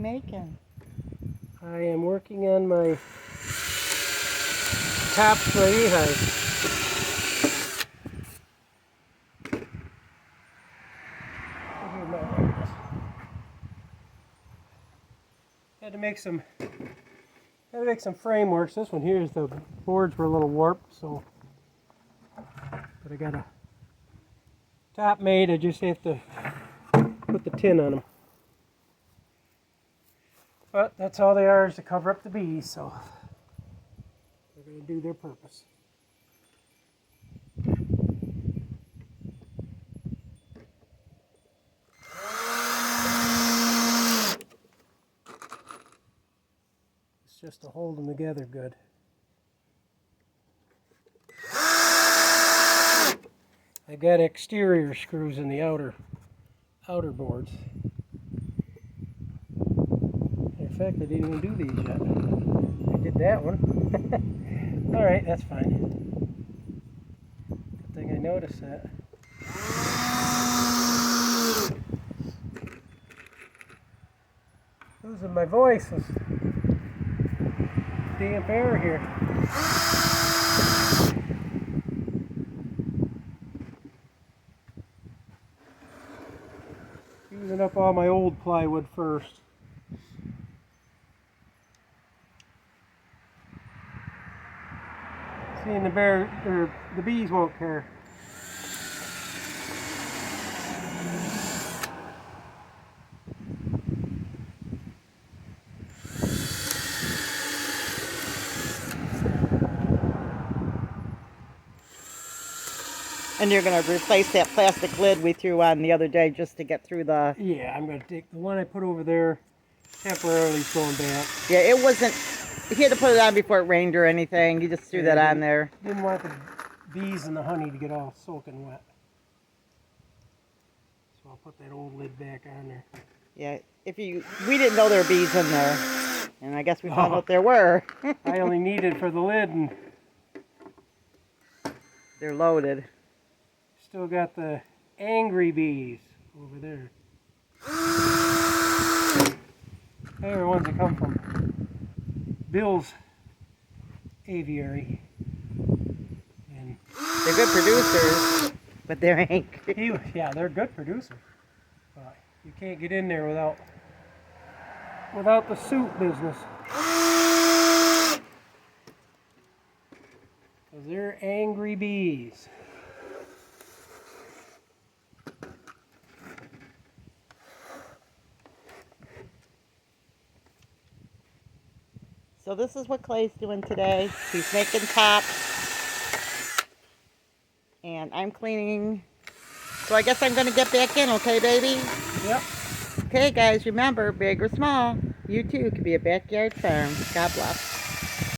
making? I am working on my tops for my hive. Had to make some frameworks. This one here is the boards were a little warped, so but I got a top made. I just have to put the tin on them. But that's all they are, is to cover up the bees, so they're going to do their purpose. It's just to hold them together good. I got exterior screws in the outer boards. In fact, I didn't even do these yet. I did that one. Alright, that's fine. Good thing I noticed that. Losing my voice with damp air here. Using up all my old plywood first. Seeing the bees won't care. And you're going to replace that plastic lid we threw on the other day just to get through the... Yeah, I'm going to take the one I put over there temporarily going back. Yeah, it wasn't... He had to put it on before it rained or anything. You just threw that on there. Didn't want the bees and the honey to get all soaking wet. So I'll put that old lid back on there. Yeah, we didn't know there were bees in there. And I guess we found out there were. I only needed for the lid, and they're loaded. Still got the angry bees over there. They're the ones that come from Bill's aviary. And they're good producers, but they're angry. Yeah, they're good producers. But you can't get in there without the suit business. Because they're angry bees. So this is what Clay's doing today. He's making tops. And I'm cleaning. So I guess I'm going to get back in, okay, baby? Yep. Okay, guys, remember, big or small, you too could be a backyard farm. God bless.